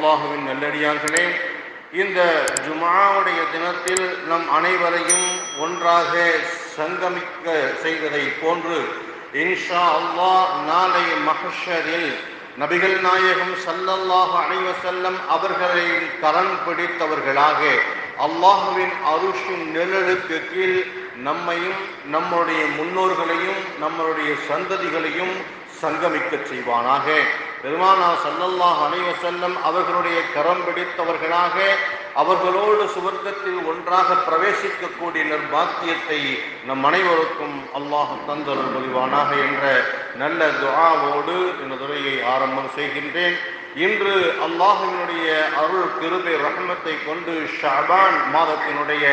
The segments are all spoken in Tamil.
அல்லாஹுவின் நல்லடியார்களே, இந்த ஜும்ஆவுடைய தினத்தில் நம் அனைவரையும் ஒன்றாக சங்கமிக்க செய்வதை போன்று இன்ஷா அல்லாஹ் நாளை மஹ்ஷரில் நபிகள் நாயகம் ஸல்லல்லாஹு அலைஹி வஸல்லம் அவர்களின் கரம் பிடித்தவர்களாக அல்லாஹுவின் அருஷின் நிழலுக்கு கீழ் நம்மையும் நம்முடைய முன்னோர்களையும் நம்மளுடைய சந்ததிகளையும் சங்கமிக்க செய்வானாக. பெருமானார் ஸல்லல்லாஹு அலைஹி வஸல்லம் அவர்களுடைய கரம் பிடித்தவர்களாக அவர்களோடு சுவர்க்கத்தில் ஒன்றாக பிரவேசிக்கக்கூடிய நற்பாக்கியத்தை நம் அனைவருக்கும் அல்லாஹ் தந்தருள் புரிவானாக என்ற நல்ல துஆவோடு இந்த துரையை ஆரம்பம் செய்கின்றேன். இன்று அல்லாஹ்வினுடைய அருள் கிருபை ரஹ்மத்தை கொண்டு ஷஅபான் மாதத்தினுடைய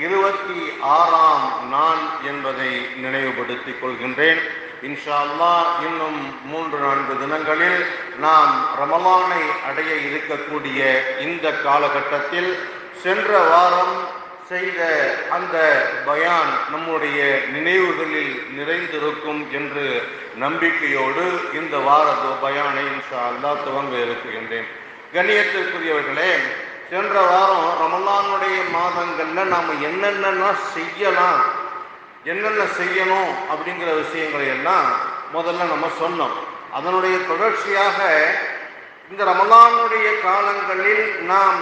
26ஆம் நாள் என்பதை நினைவுபடுத்திக் கொள்கின்றேன். இன்ஷா அல்லாஹ் இன்னும் 3-4 தினங்களில் நாம் ரமலானை அடைய இருக்கக்கூடிய இந்த காலகட்டத்தில் சென்ற வாரம் செய்த அந்த பயான் நம்முடைய நினைவுகளில் நிறைந்திருக்கும் என்று நம்பிக்கையோடு இந்த வார பயானை இன்ஷா அல்லாஹ் துவங்க இருக்கின்றேன். கண்ணியத்திற்குரியவர்களே, சென்ற வாரம் ரமலானுடைய மாதங்கள்ல நாம் என்னென்ன செய்யலாம், என்னென்ன செய்யணும் அப்படிங்கிற விஷயங்களை எல்லாம் முதல்ல நம்ம சொன்னோம். அதனுடைய தொடர்ச்சியாக இந்த ரமலானுடைய காலங்களில் நாம்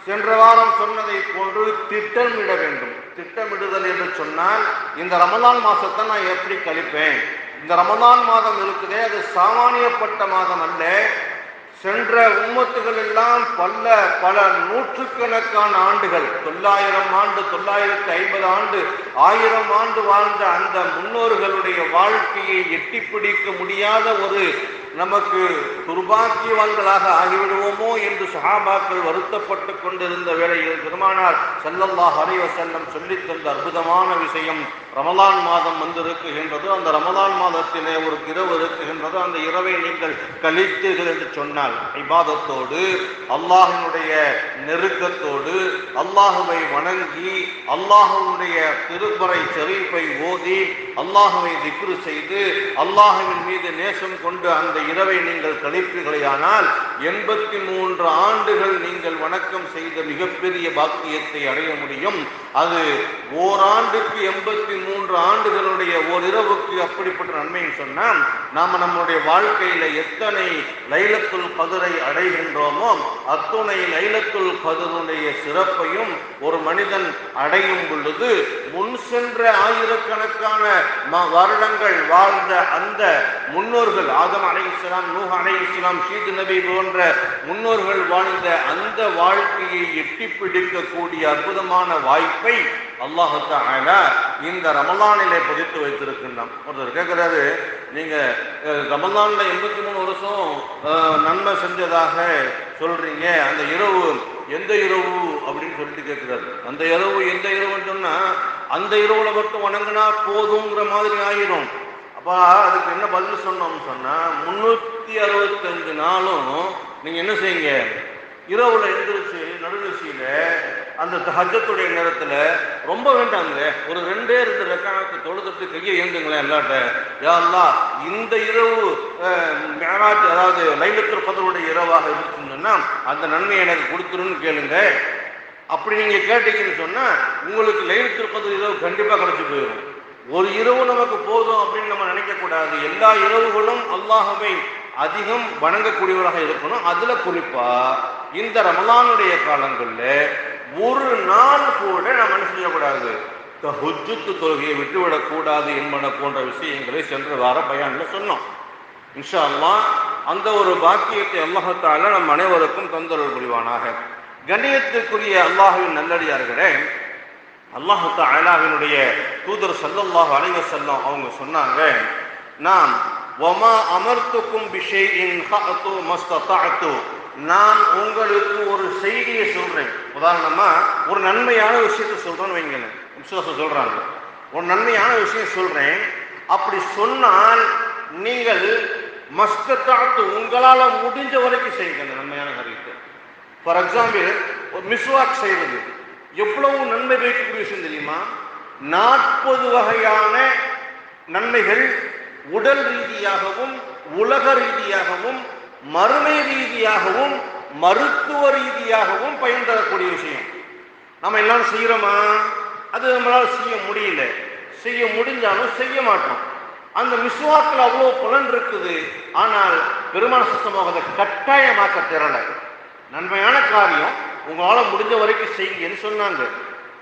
சென்ற வாரம் சொன்னதை போன்று திட்டமிட வேண்டும். திட்டமிடுதல் என்று சொன்னால், இந்த ரமலான் மாசத்தை நான் எப்படி கழிப்பேன், இந்த ரமலான் மாதம் இருக்குதே அது சாமானியப்பட்ட மாதம் அல்ல. சென்ற உம்மத்துகள் எல்லாம் பல நூற்றுக்கணக்கான ஆண்டுகள், 900 ஆண்டு, 950 ஆண்டு, 1000 ஆண்டு வாழ்ந்த அந்த முன்னோர்களுடைய வாழ்க்கையை எட்டி பிடிக்க முடியாத ஒரு நமக்கு துர்பாக்கியவான்களாக ஆகிவிடுவோமோ என்று சஹாபாக்கள் வருத்தப்பட்டு கொண்டிருந்த வேளையில் பெருமானார் ஸல்லல்லாஹு அலைஹி வஸல்லம் சொல்லித் தந்த அற்புதமான விஷயம், ரமலான் மாதம் வந்திருக்குகின்றது, அந்த ரமலான் மாதத்திலே ஒரு இரவு இருக்குகின்றது, அந்த இரவை நீங்கள் கழித்தீர்கள் என்று சொன்னால் இபாதத்தோடு, அல்லாஹ்வினுடைய நெருக்கத்தோடு, அல்லாஹுவை வணங்கி, அல்லாஹுடைய திருப்பறை ஷரீஃபை ஓதி, அல்லாஹுவை திக்ரு செய்து, அல்லாஹுவின் மீது நேசம் கொண்டு அந்த இரவை நீங்கள் கழிப்பீர்களேயானால் 83 ஆண்டுகள் நீங்கள் வணக்கம் செய்த மிகப்பெரிய பாக்கியத்தை அடைய முடியும். அது ஓராண்டுக்கு 83 ஆண்டுகளுடைய ஓரிரவுக்கு அப்படிப்பட்ட நன்மைன்னு சொன்னால், நாம நம்முடைய வாழ்க்கையில எத்தனை லைலத்துல் கத்ரை அடைகின்றோமோ அத்துணை லைலத்துல் கத்ருடைய சிறப்பையும் ஒரு மனிதன் அடையும் பொழுது முன் சென்ற ஆயிரக்கணக்கான வருடங்கள் வாழ்ந்த அந்த முன்னோர்கள், ஆதம் அலைஹிஸ்ஸலாம், நூஹ் அலைஹிஸ்ஸலாம், ஷீத் நபி போன்ற முன்னோர்கள் வாழ்ந்த அந்த வாழ்க்கையை எட்டி பிடிக்கக்கூடிய அற்புதமான வாய்ப்பை அல்லாஹ் தஆலா இந்த ரமலானிலே பதித்து வைத்திருக்கின்றான். ஒருத்தர் கேட்கிறாரு, நீங்க ரமலான்ல 83 வருஷம் நன்மை செஞ்சதாக சொல்றீங்க, அந்த இரவு எந்த இரவு அப்படின்னு சொல்லிட்டு கேட்கிறாரு. அந்த இரவு எந்த இரவுன்னு சொன்னா, அந்த இரவுல மட்டும் வணங்கினா போதுங்கிற மாதிரி ஆயிரும். அப்ப அதுக்கு என்ன பதில் சொன்னோம்னு சொன்னா, 365 நாளும் நீங்க என்ன செய்யுங்க, இரவுல எழுந்திருச்சு நடுநிசையில அந்த தஹஜ்ஜுடைய நேரத்துல ரொம்ப வேண்டாங்க, ஒரு 2 ரக்காத்து தொழுதுட்டு கையை ஏந்துங்களேன் அல்லாஹ்ட்ட, யா அல்லாஹ் இந்த இரவு மிஅராஜ், அதாவது லைலத்துல் கத்ருடைய இரவாக இருந்துச்சுன்னா அந்த நன்மை எனக்கு கொடுத்துருன்னு கேளுங்க. அப்படி நீங்க கேட்டீங்கன்னு சொன்னா உங்களுக்கு லைலத்துல் கத்ர் இரவு கண்டிப்பா கிடைச்சு போயிடும். ஒரு இரவு நமக்கு போதும் அப்படின்னு நம்ம நினைக்க கூடாது. எல்லா இரவுகளும் அல்லாஹ்வை அதிகம் வணங்கக்கூடியவராக இருக்கணும். அதுல குறிப்பா இந்த ரமலானுடைய காலங்கள்ல ஒரு நாள் கூட நம்ம என்ன செய்யக்கூடாது, தஹஜ்ஜுத் தொழுகையை விட்டுவிடக்கூடாது என்பன போன்ற விஷயங்களை சென்ற வார பயான்ல சொன்னோம். இன்ஷா அல்லாஹ் அந்த ஒரு பாக்கியத்தை அல்லாஹ் தஆலா நம் அனைவருக்கும் தந்தருள் புரிவானாக. கண்ணியத்துக்குரிய அல்லாஹ்வின் நல்லடியார்களே, அல்லாஹ் தஆலாவினுடைய தூதர் ஸல்லல்லாஹு அலைஹி வஸல்லம் அவங்க சொன்னாங்க, நான் வமா அமர்த்துக்கும் பிஷைஇன் ஃபஅது மஸ்ததஅது, நான் உங்களுக்கு ஒரு செய்தியை சொல்றேன். உதாரணமா ஒரு நன்மையான விஷயத்தை சொல்றேன்னு வைங்களேன், விசுவாசம் சொல்றாங்க, ஒரு நன்மையான விஷயம் சொல்றேன், அப்படி சொன்னால் நீங்கள் மஸ்ததஅது உங்களால முடிஞ்ச வரைக்கும் செய்யுங்க அந்த நன்மையான காரியத்தை. ஃபார் எக்ஸாம்பிள், ஒரு மிஸ்வாக் செய்வது எவ்வளவு நன்மை வைக்கக்கூடிய விஷயம் தெரியுமா? 40 வகையான நன்மைகள் உடல் ரீதியாகவும் உலக ரீதியாகவும் மறுமை ரீதியாகவும் மருத்துவ ரீதியாகவும் பயன் தரக்கூடிய விஷயம். நம்ம எல்லாம் செய்யறோமா? அது நம்மளால் செய்ய முடியல. செய்ய முடிஞ்சாலும் செய்ய மாட்டோம். அந்த மிஸ்வாக்கில் அவ்வளோ பலன் இருக்குது. ஆனால் பெருமான சுத்தமாக அதை கட்டாயமாக்க தெரியல. நன்மையான காரியம் உங்களால் முடிஞ்ச வரைக்கும் செய்யுங்கன்னு சொன்னாங்க.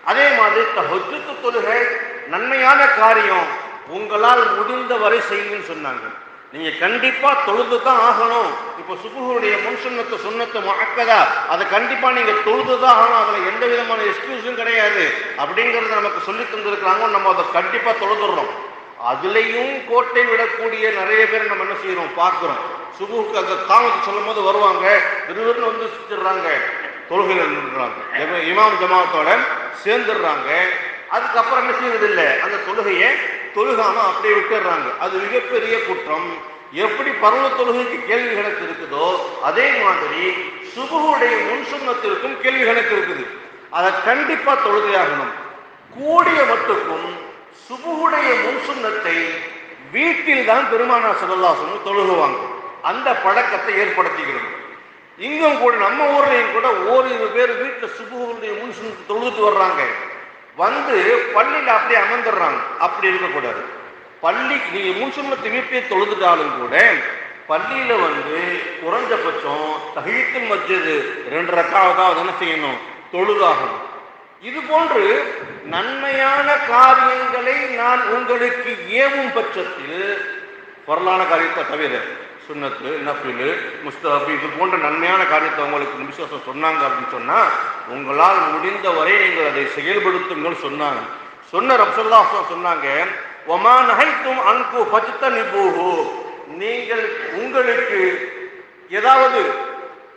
அதே மாதிரி தஹஜ்ஜுத் தொழுகை நன்மையான காரியம், உங்களால் முடிந்த வரை செய்யுங்கன்னு சொன்னாங்க. நீங்க கண்டிப்பா தொழுது தான் ஆகணும். இப்போ சுபுஹுடைய முன்சுன்னத்து சுன்னத்து முஅக்கதா, அதை கண்டிப்பா நீங்க தொழுது தான் ஆகணும். அதுல எந்த விதமான எக்ஸ்கியூஸும் கிடையாது அப்படிங்கறத நமக்கு சொல்லி தந்திருக்கிறாங்க. நம்ம அதை கண்டிப்பா தொழுதுறோம். அதுலேயும் கோட்டை விடக்கூடிய நிறைய பேர் நம்ம என்ன செய்யறோம் பார்க்கிறோம். சுபுஹுக்கு அந்த காமத்து சொல்லும் போது வருவாங்க, விறுவிறுன்னு வந்து சுத்திடுறாங்க, தொழுகையில் நின்றுறாங்க, இமாம் ஜமாத்தோட சேர்ந்துடுறாங்க. அதுக்கப்புறம் என்ன செய்யறது இல்லை, அந்த தொழுகையை தொழுகாம அப்படியே விட்டுடுறாங்க. அது மிகப்பெரிய குற்றம். எப்படி பருவ தொழுகைக்கு கேள்வி கணக்கு இருக்குதோ அதே மாதிரி சுபுஹுடைய முன்சுன்னத்திற்கும் கேள்வி கணக்கு இருக்குது. அதை கண்டிப்பா தொழுகையாகணும். கூடிய மட்டுக்கும் சுபுஹுடைய முன்சுன்னத்தை வீட்டில் தான் பெருமானார் ஸல்லல்லாஹு அலைஹி வஸல்லம் தொழுகுவாங்க. அந்த பழக்கத்தை ஏற்படுத்திக்கிறோம். இங்கும் கூட நம்ம ஊர்லையும் கூட ஓரிரு பேர் வீட்டில் சுபுஹுடைய முன்சுன்னத்தை தொழுதுட்டு வர்றாங்க, வந்து பள்ளியில் அப்படியே அமர்ந்துடுறாங்க. அப்படி இருக்கக்கூடாது. பள்ளி நீங்க முன்சுன்னத்தை வீட்டிலே தொழுதுட்டாலும் கூட பள்ளியில வந்து குறைஞ்சபட்சம் தஹியத்துல் மஸ்ஜித் 2 ரக்காவது என்ன செய்யணும், தொழுதாகணும். இது போன்று நன்மையான காரியங்களை நான் உங்களுக்கு ஏவும் பட்சத்தில், பொருளான காரியத்தை தவிர சுன்னத்து நஃபில் முஸ்தஹப் இது போன்ற நன்மையான காரியத்தை உங்களுக்கு விசுவாசம் சொன்னாங்க அப்படின்னு சொன்னா உங்களால் முடிந்தவரை நீங்கள் அதை செயல்படுத்துங்கள் சொன்னாங்க. சொன்ன ரசூலுல்லாஹ் சொன்னாங்க, வமா நஹைத்தும் அன்கு ஃபஜ்தனிபூஹு, நீங்கள் உங்களுக்கு ஏதாவது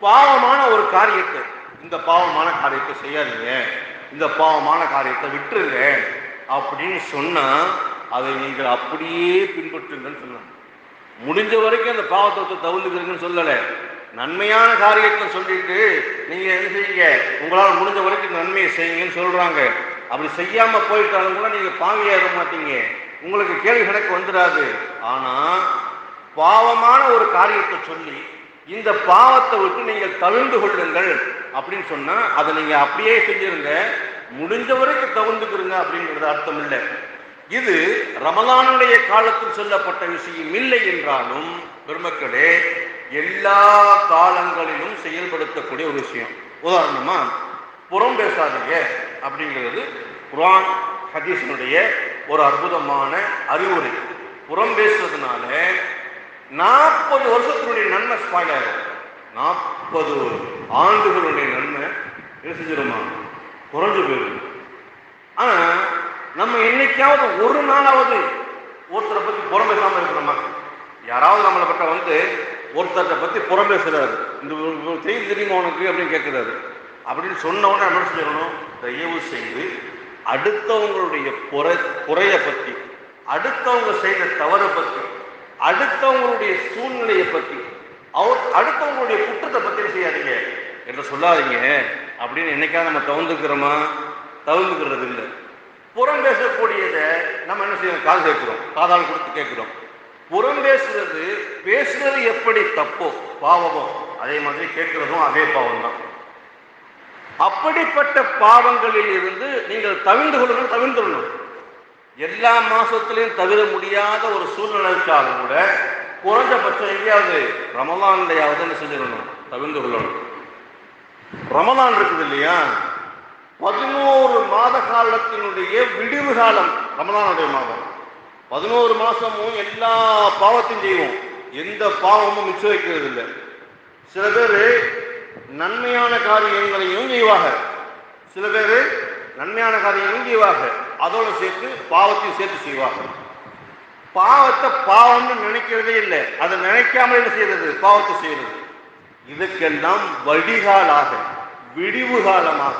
பாவமான ஒரு காரியத்தை, இந்த பாவமான காரியத்தை செய்யாதீங்க, இந்த பாவமான காரியத்தை விட்டுருங்க அப்படின்னு சொன்னா அதை நீங்கள் அப்படியே பின்பற்றுங்கன்னு சொன்னாங்க. முடிஞ்ச வரைக்கும் அந்த பாவத்தை தவிர்த்துக்கிறீங்கன்னு சொல்லலை, நன்மையான காரியத்தை சொல்லிட்டு நீங்க என்ன செய்யுங்க, உங்களால் முடிஞ்ச வரைக்கும் நன்மையை செய்யுங்கன்னு சொல்றாங்க. அப்படி செய்யாம போயிட்டாலும் கூட நீங்க பாவியாக மாட்டீங்க, உங்களுக்கு கேள்வி கணக்கு வந்துடாது. ஆனா பாவமான ஒரு காரியத்தை சொல்லி இந்த பாவத்தை விட்டு நீங்கள் தவிர்ந்து கொள்ளுங்கள் அப்படின்னு சொன்னா அதை நீங்க அப்படியே செஞ்சிருங்க, முடிஞ்ச வரைக்கும் தவிர்த்துக்கிறீங்க அப்படிங்கிறது அர்த்தம் இல்லை. இது ரமலானுடைய காலத்தில் சொல்லப்பட்ட விஷயம் இல்லை என்றாலும் பெருமக்களே எல்லா காலங்களிலும் செயல்படுத்தக்கூடிய ஒரு விஷயம். உதாரணமா புறம் பேசாதீங்க அப்படிங்கிறது குர்ஆன் ஹதீஸினுடைய ஒரு அற்புதமான அறிவுரை. புறம் பேசுறதுனால 40 வருஷத்தினுடைய நன்மை ஸ்பாயில் ஆகும். 40 ஆண்டுகளுடைய நன்மை என்ன செஞ்சிருமா, குறைஞ்சு போயிடும். ஆனா நம்ம என்னைக்காவது ஒரு நாளாவது ஒருத்தரை பத்தி புறம் பேசாம இருக்கிறோமா? யாராவது நம்மளை பட்ட வந்து ஒருத்தரை பத்தி புறம் பேசுறாரு, இந்த செய்தி தெரியுமா உனக்கு அப்படின்னு கேட்கிறாரு, அப்படின்னு சொன்ன உடனே என்ன செய்யணும், தயவு செய்து அடுத்தவங்களுடைய குறைய பத்தி, அடுத்தவங்க செய்த தவறை பத்தி, அடுத்தவங்களுடைய சூழ்நிலையை பத்தி, அடுத்தவங்களுடைய குற்றத்தை பத்தி செய்யாதீங்க என்று சொல்லாதீங்க அப்படின்னு என்னைக்காவது நம்ம தவிர்த்துக்கிறோமா? தவிர்த்துக்கிறது இல்லை. புறம் பேசக்கூடியதை நம்ம என்ன செய்யணும், காது கேட்கிறோம், காதால் கொடுத்து கேட்கிறோம். புறம் பேசுறது எப்படி தப்போ பாவமோ அதே மாதிரி கேட்கிறதும் அதே பாவம் தான். அப்படிப்பட்ட பாவங்களில் இருந்து நீங்கள் தவிர்ந்துள்ளணும். எல்லா மாசத்திலையும் தவிர முடியாத ஒரு சூழ்நிலைக்காக கூட குறைஞ்சபட்சம் எங்கேயாவது ரமலான்லையாவது என்ன செஞ்சிடணும், தவிர்ந்து கொள்ளணும். ரமலான் இருக்குது இல்லையா, 11 மாத காலத்தினுடைய விடிவு காலம் ரமலானுடைய மாதம். 11 மாசமும் எல்லா பாவத்தையும் செய்வோம், எந்த பாவமும் மிச்சம் வைக்கிறது இல்லை. சில பேர் நன்மையான காரியங்களையும் செய்வாங்க, சில பேர் நன்மையான காரியங்களையும் செய்வாங்க, அதோடு சேர்த்து பாவத்தையும் சேர்த்து செய்வாங்க. பாவத்தை பாவம்னு நினைக்கிறதே இல்லை, அதை நினைக்காம என்ன செய்யறது, பாவத்தை செய்யறது. இதுக்கெல்லாம் வடிகாலாக விடிவு காலமாக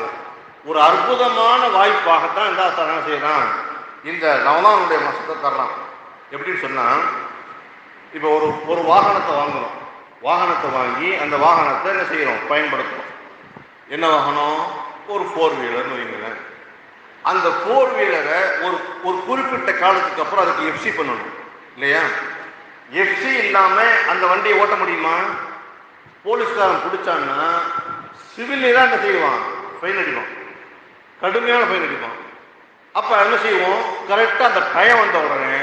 ஒரு அற்புதமான வாய்ப்பாகத்தான் இந்த என்ன செய்யலாம், இந்த ரமலானுடைய மாசத்தை தரலாம். எப்படின்னு சொன்னா, இப்போ ஒரு வாகனத்தை வாங்குறோம், வாகனத்தை வாங்கி அந்த வாகனத்தை என்ன செய்யறோம், பயன்படுத்துறோம். என்ன வாகனம், ஒரு 4 வீலர்னு வைங்க. அந்த 4 வீலரை ஒரு குறிப்பிட்ட காலத்துக்கு அப்புறம் அதுக்கு எஃப்சி பண்ணணும் இல்லையா? எஃப்சி இல்லாம அந்த வண்டியை ஓட்ட முடியுமா? போலீஸ்காரன் பிடிச்சான்னா சிவிலே தான் என்ன செய்வான், ஃபைன் அடிப்பான், கடுமையான ஃபைன் அடிப்பான். அப்போ என்ன செய்வோம், கரெக்டாக அந்த டைம் வந்த உடனே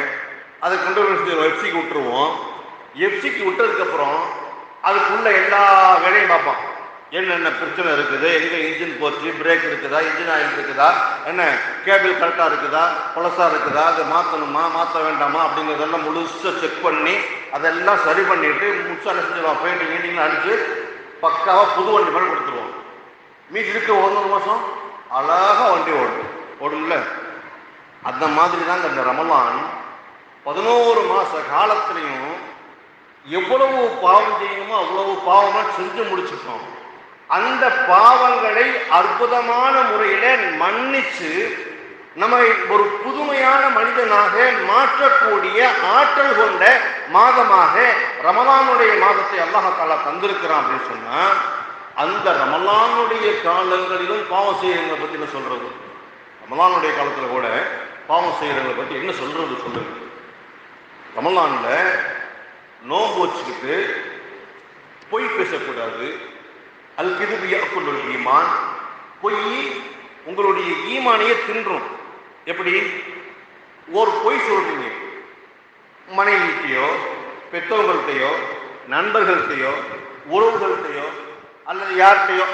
அதை கொண்டு போய் எஃப்சிக்கு விட்டுருவோம். எஃப்சிக்கு விட்டதுக்கப்புறம் அதுக்குள்ள எல்லா வேலையும் பார்ப்பான். என்னென்ன பிரச்சனை இருக்குது, எங்கே இன்ஜின் போச்சு, பிரேக் இருக்குதா, இன்ஜின் ஆயில் இருக்குதா, என்ன கேபிள் கரெக்டாக இருக்குதா, பழசா இருக்குதா, அதை மாற்றணுமா மாற்ற வேண்டாமா அப்படிங்கிறதெல்லாம் முழுசாக செக் பண்ணி அதெல்லாம் சரி பண்ணிட்டு முழுசாக என்ன செஞ்சிடுவான், பெயிண்டிங் கீண்டிங்லாம் அடித்து பக்காவாக புது வண்டி மாதிரி கொடுத்துருவோம். மீதி இருக்க 1 மாதம் அழகாக வண்டி ஓடும்ல. அந்த மாதிரி தாங்க இந்த ரமலான் 11 மாத காலத்திலையும் எவ்வளவு பாவம் செய்யணுமோ அவ்வளவு பாவமாக செஞ்சு முடிச்சுட்டோம். அந்த பாவங்களை அற்புதமான முறையில மன்னிச்சு நம்மை ஒரு புதுமையான மனிதனாக மாற்றக்கூடிய ஆற்றல் கொண்ட மாதமாக ரமலானுடைய மாதத்தை அல்லாஹ் தஆலா தந்திருக்கிறான் அப்படின்னு சொன்னா, அந்த ரமலானுடைய காலங்களிலும் பாவம் செய்யறவங்களை பத்தி என்ன சொல்றது? ரமலானுடைய காலத்துல கூட பாவம் செய்யறவங்களை பத்தி என்ன சொல்றது சொல்லுங்க. ரமலான்ல நோன்பு வச்சுக்கிட்டு பொய் பேசக்கூடாது. அல்கிதுபு யஅகுலுல் ஈமான், பொய் உங்களுடைய ஈமானையே தின்றும். எப்படி? ஒரு பொய் சொல்றீங்க, மனைவிட்டையோ பெற்றவங்கள்ட்டையோ நண்பர்கள்ட்டையோ உறவுகள்ட்டையோ அல்லது யார்கிட்டையோ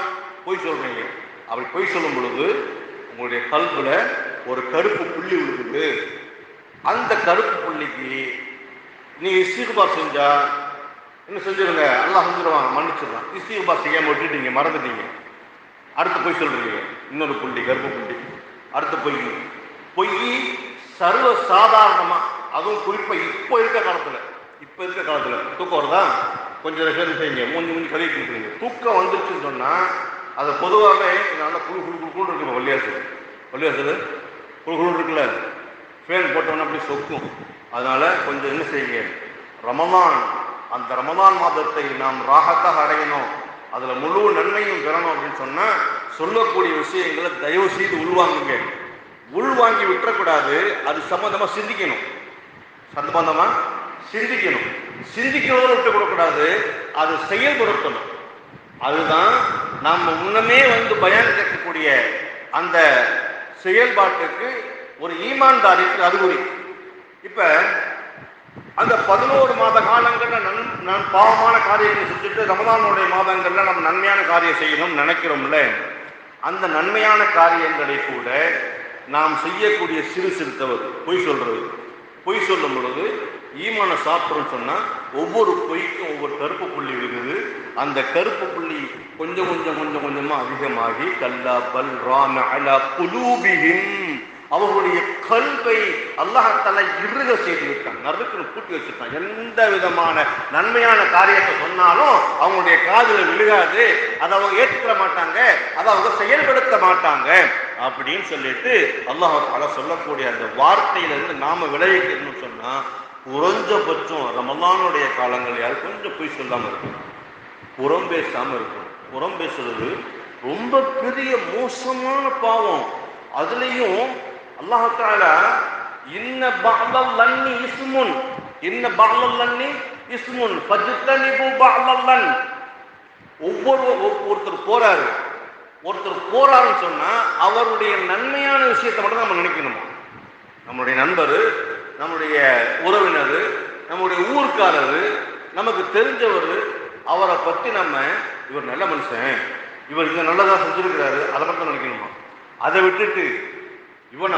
பொய் சொல்றீங்க. அப்படி பொய் சொல்லும் பொழுது உங்களுடைய கல்புல ஒரு கருப்பு புள்ளி விழுகுது. அந்த கருப்பு புள்ளிக்கு நீங்க இஸ்திக்பார் செஞ்சா என்ன செஞ்சிருங்க, அல்லாஹ் செஞ்சிருவாங்க, மன்னிச்சிடலாம். இஸ்திக்பார் செய்யாம விட்டுட்டீங்க, மறந்துட்டீங்க, அடுத்து பொய் சொல்றீங்க, இன்னொரு புள்ளி கருப்பு புள்ளி, அடுத்து பொய் சர்வ சாதாரணமா, அதுவும் குறிப்பா இப்போ இருக்க காலத்துல தூக்கம் வருதா, கொஞ்சம் பேர் செய்யுங்க, மூஞ்சி கழுவிட்டு இருக்கிறீங்க. தூக்கம் வந்துருச்சுன்னு சொன்னா அதை பொதுவாகவே நல்லா குழு இருக்கணும். வள்ளியாசல் குழு இருக்குல்ல, ஃபேன் போட்டோன்னா அப்படி சொக்கும். அதனால கொஞ்சம் என்ன செய்யுங்க, ரமலான் அந்த ரமலான் மாதத்தை நாம் ராகத்தாக அடையணும், அதுல முழு நன்மையும் பெறணும் அப்படின்னு சொன்னா சொல்லக்கூடிய விஷயங்களை தயவு செய்து உள்வாங்குங்க. உள்வாங்கி விட்டுறக்கூடாது. அது சம்பந்தமா சிந்திக்கணும், சிந்திக்கிறதோடு விட்டு கொடுக்கூடாது, அது செயல்படுத்தணும். அதுதான் நாம் முன்னமே பயான் கேட்கக்கூடிய அந்த செயல்பாட்டுக்கு ஒரு ஈமான்தாரிக்கு அறிகுறி. இப்ப அந்த 11 மாத காலங்கள்ல நான் பாவமான காரியங்களை செஞ்சுட்டு ரமலானுடைய மாதங்கள்ல நம்ம நன்மையான காரியம் செய்யணும்னு நினைக்கிறோம்ல, அந்த நன்மையான காரியங்களை கூட நாம் செய்யக்கூடிய சிறு தவறு பொய் சொல்லும் பொழுது ஈமான சாப்பிட்றோம்னு சொன்னா ஒவ்வொரு பொய்க்கும் ஒவ்வொரு கருப்பு புள்ளி இருக்குது. அந்த கருப்பு புள்ளி கொஞ்சமா அதிகமாகி கல்லா பல் ரான அலா குலூபிஹிம், அவர்களுடைய கல்வை அல்லாஹ் தஆலா இறுக செய்து விட்டான், நறுக்குன்னு பூட்டி வச்சுட்டான். எந்த விதமான நன்மையான காரியத்தை சொன்னாலும் அவங்களுடைய காதுல விழுகாது, அதை அவங்க ஏற்றுக்கிற மாட்டாங்க, அதை அவங்க செயல்படுத்த மாட்டாங்க அப்படின்னு சொல்லிட்டு அல்லாஹ் தஆலா சொல்லக்கூடிய அந்த வார்த்தையிலிருந்து நாம விளைவிக்கணும்னு சொன்னா குறைஞ்சபட்சம் ரமலானுடைய காலங்களில் கொஞ்சம் பொய் சொல்லாம இருக்கும், புறம் பேசாம இருக்கும். புறம் பேசுறது ரொம்ப பெரிய மோசமான பாவம். அதுலயும் அல்லாஹ் தஆலா இன்ன பஅலல் லன்னி இஸ்முன் ஃபஜ்தனிபு பஅலல் லன், ஒருத்தர் போறாருன்னு சொன்னா அவருடைய நன்மையான விஷயத்தை மட்டும் நம்ம நினைக்கணுமா. நம்மளுடைய நண்பர், நம்முடைய உறவினர், நம்முடைய ஊர்க்காரர், நமக்கு தெரிஞ்சவர், அவரை பத்தி நம்ம இவர் நல்ல மனுஷன், இவர் இங்க நல்லதா செஞ்சிருக்கிறாரு, அதை மட்டும் நினைக்கணுமா. அதை விட்டுட்டு இவன்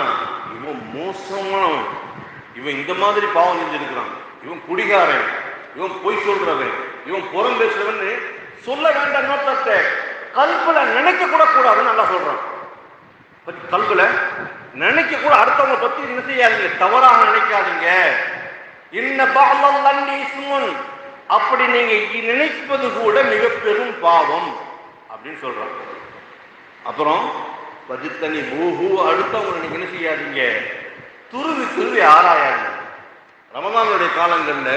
மோசமானவன், இவன் இந்த மாதிரி பாவம் செஞ்சிருக்கிறான், இவன் குடிகாரன், இவன் பொய் சொல்றவன், இவன் புறம் பேசுறவன் சொல்ல வேண்டாம். நோக்கத்தை கல்புல நினைக்க கூட கூடாதுன்னு நல்லா சொல்றான். கல்புல நினைக்க கூட, அடுத்தவங்க பத்தி என்ன செய்யாதீங்க, தவறாக நினைக்காதீங்க. இன்ன பஅலல் லன்னி இஸ்முன், அப்படி நீங்க நினைப்பது கூட மிக பெரும் பாவம் அப்படின்னு சொல்றான். அப்புறம் பஜித்தனி பூஹு, அடுத்தவங்க நீங்க என்ன செய்யாதீங்க, துருவி ஆராயாதீங்க. ரமலானுடைய காலங்கள்ல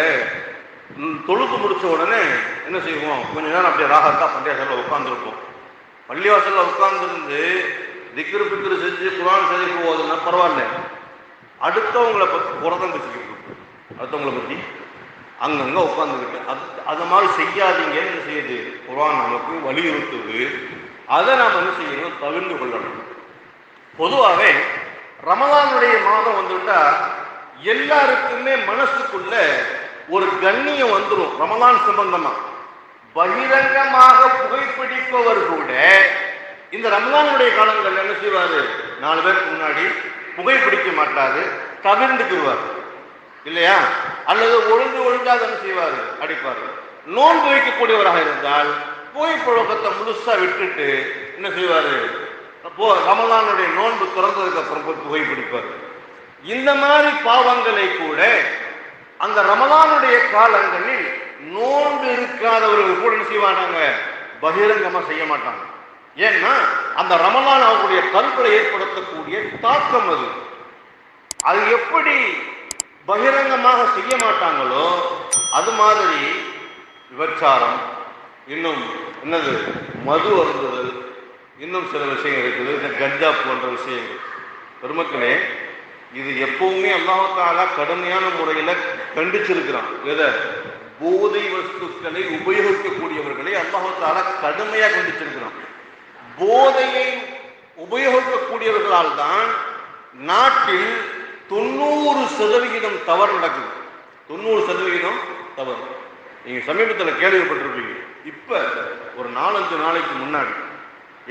தொழுது முடிச்ச உடனே என்ன செய்வோம், கொஞ்ச நேரம் அப்படியே ராகத்தா பள்ளிவாசல்ல உட்கார்ந்துருப்போம். பள்ளிவாசல்ல உட்கார்ந்துருந்து திக்ரு பிக்ரு செஞ்சு குர்ஆன் ஷரீஃப் ஓதுனா பரவாயில்ல, அடுத்தவங்களை பத்தி புறதம் பேசிக்கிட்டு இருக்கும். அடுத்தவங்களை பத்தி அங்கங்க உட்காந்துக்கிட்டு அது மாதிரி செய்யாதீங்கன்னு என்ன செய்யுது குர்ஆன் நமக்கு வலியுறுத்துது. அதை நாம் என்ன செய்யணும், தவிர்த்து கொள்ளணும். பொதுவாகவே ரமலானுடைய மாதம் வந்துட்டா எல்லாருக்குமே மனசுக்குள்ள ஒரு கண்ணியம் வந்துடும். ரமலான் சம்பந்தமா பகிரங்கமாக புகைப்பிடிப்பவர் கூட இந்த ரமலானுடைய காலங்கள் என்ன செய்வாரு, 4 பேருக்கு முன்னாடி புகைப்பிடிக்க மாட்டாரு, தவிர்ந்துக்குவார் இல்லையா? அல்லது ஒழுங்காக என்ன செய்வாரு, அடிப்பாரு. நோன்பு வைக்கக்கூடியவராக இருந்தால் புகைப்பழக்கத்தை முழுசா விட்டுட்டு என்ன செய்வாரு, ரமலானுடைய நோன்பு திறந்ததுக்கு அப்புறம் போய் புகைப்பிடிப்பார். இந்த மாதிரி பாவங்களை கூட அந்த ரமலானுடைய காலங்களில் நோன்பு இருக்காதவர்கள் கூட என்ன செய்வாங்க, பகிரங்கமா செய்ய மாட்டாங்க. ஏன்னா அந்த ரமலான் அவர்களுடைய கல்வியை ஏற்படுத்தக்கூடிய தாக்கம் அது எப்படி பகிரங்கமாக செய்ய மாட்டாங்களோ அது மாதிரி விபச்சாரம், இன்னும் என்னது மது அருந்துதல், இன்னும் சில விஷயங்கள் இருக்குது, இந்த கஞ்சா போன்ற விஷயங்கள். பெருமக்களே, இது எப்பவுமே அல்லாஹ் தஆலா கடுமையான முறையில் கண்டிச்சிருக்கிறான். எதை, போதை வஸ்துக்களை உபயோகிக்கக்கூடியவர்களை அல்லாஹ் தஆலா கடுமையாக கண்டிச்சிருக்கிறான். போதையை உபயோகிக்கக்கூடியவர்களால் தான் நாட்டில் 90% தவறு நடக்குது. 90% தவறு. நீங்க சமீபத்தில் கேள்விப்பட்டிருப்பீங்க. இப்ப ஒரு 4-5 நாளைக்கு முன்னாடி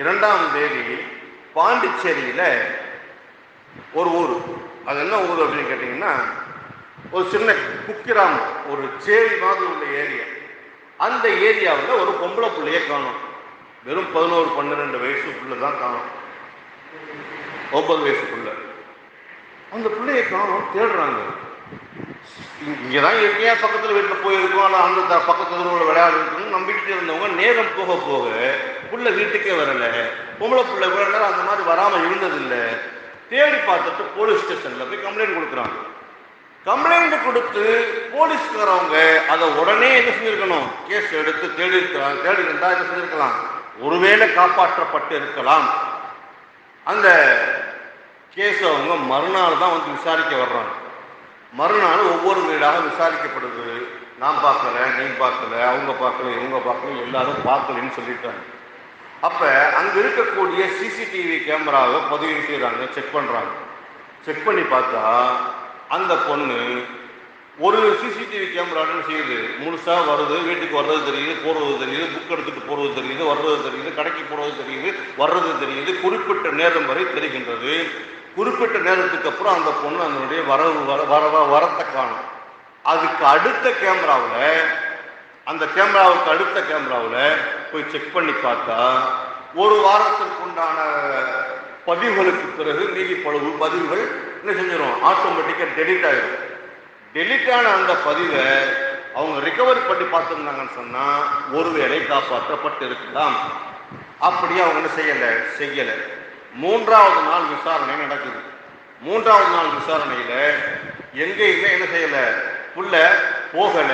2ஆம் தேதி பாண்டிச்சேரியில ஒரு ஊர், அது என்ன ஊர் அப்படின்னு கேட்டீங்கன்னா, ஒரு சின்ன குக்கிராமம், ஒரு சேரி மாதிரி உள்ள ஏரியா. அந்த ஏரியாவில் ஒரு பொம்பளை பிள்ளைய காணும். வெறும் 11-12 வயசுக்குள்ள தான் காணும், 9 வயசுக்குள்ள. அந்த பிள்ளையை காணும், தேடுறாங்க. இங்கதான் இயற்கையா பக்கத்துல வீட்டில் போயிருக்கோம், ஆனால் அந்த பக்கத்துல விளையாடு இருக்குன்னு நம்பிக்கிட்டு இருந்தவங்க நேரம் போக போக புள்ள வீட்டுக்கே வரல, பொம்பளை பிள்ளை கூட நேரம் அந்த மாதிரி வராமல் இருந்ததில்லை. தேடி பார்த்துட்டு போலீஸ் ஸ்டேஷன்ல போய் கம்ப்ளைண்ட் கொடுக்குறாங்க. கம்ப்ளைண்ட் கொடுத்து போலீஸ்காரவங்க அதை உடனே என்ன செஞ்சிருக்கணும், கேஸ் எடுத்து தேடி இருந்தா என்ன செஞ்சிருக்கலாம், ஒருவேளை காப்பாற்றப்பட்டு இருக்கலாம். அந்த கேஸ் அவங்க மறுநாள் தான் வந்து விசாரிக்க வர்றாங்க. மறுநாள் ஒவ்வொரு வீடாக விசாரிக்கப்படுது. நான் பார்க்கல, நீ பார்க்கல, அவங்க பார்க்கல, இவங்க பார்க்கல, எல்லாரும் பார்க்கலன்னு சொல்லிட்டாங்க. அப்ப அங்க இருக்கக்கூடிய சிசிடிவி கேமராவை பதிவு செய்யறாங்க, செக் பண்றாங்க. செக் பண்ணி பார்த்தா அந்த பொண்ணு ஒரு சிசிடிவி கேமரான்னு செய்யுது, முழுசா வருது, வீட்டுக்கு வர்றது தெரியுது, போறது தெரியுது, புக் எடுத்துட்டு போறது தெரியுது, வர்றது தெரியுது, கடைக்கு போறது தெரியுது, வர்றது தெரியுது, குறிப்பிட்ட நேரம் வரை தெரிகின்றது. குறிப்பிட்ட நேரத்துக்கு அப்புறம் அந்த பொண்ணு அதனுடைய வரத்தை காணும். அதுக்கு அடுத்த கேமராவில், அந்த கேமராவுக்கு அடுத்த கேமராவில் போய் செக் பண்ணி பார்த்தா ஒரு வாரத்திற்கு உண்டான பதிவுகளுக்கு பிறகு மீதி பதிவுகள் என்ன செஞ்சிடும், ஆட்டோமேட்டிக்காக டெலிட் ஆகிடும். டெலிட் ஆன அந்த பதிவை அவங்க ரிகவர் பண்ணி பார்த்துருந்தாங்கன்னு சொன்னா ஒருவேளை காப்பாற்றப்பட்டு இருக்கலாம். அப்படியே அவங்க என்ன செய்யலை. 3ஆவது நாள் விசாரணை நடக்குது. 3ஆவது நாள் விசாரணையில எங்கேயுமே என்ன செய்யல, புள்ள போகல,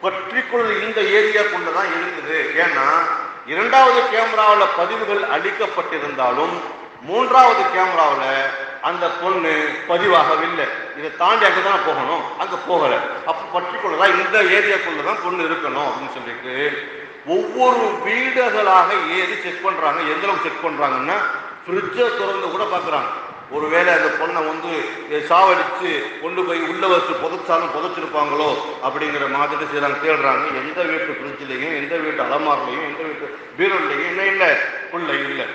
பற்றிக்குள் இந்த ஏரியாக்குள்ளதான் இருக்குது. ஏன்னா 2வது கேமராவில் பதிவுகள் அளிக்கப்பட்டிருந்தாலும் 3ஆவது கேமராவில் அந்த பொண்ணு பதிவாகவில்லை. இதை தாண்டி அங்கதான் போகணும், அங்க போகல. அப்ப பற்றிக்குள்ளதான் இந்த ஏரியாக்குள்ளதான் பொண்ணு இருக்கணும் அப்படின்னு சொல்லிட்டு ஒவ்வொரு வீடுகளாக ஏறி செக் பண்றாங்க. எந்த அளவுக்கு செக் பண்றாங்கன்னா, ஃப்ரிட்ஜை திறந்து கூட பார்க்குறாங்க. ஒருவேளை அந்த பொண்ணை வந்து சாவடிச்சு கொண்டு போய் உள்ள வச்சு புதைச்சாலும் புதைச்சிருப்பாங்களோ அப்படிங்கிற மாதிரி செய்யறாங்க, தேடுறாங்க. எந்த வீட்டு ஃப்ரிட்ஜ்லையும், எந்த வீட்டு அலமாரிலையும், எந்த வீட்டு பீரோலையும் என்ன இல்லை, புள்ளை இல்லை.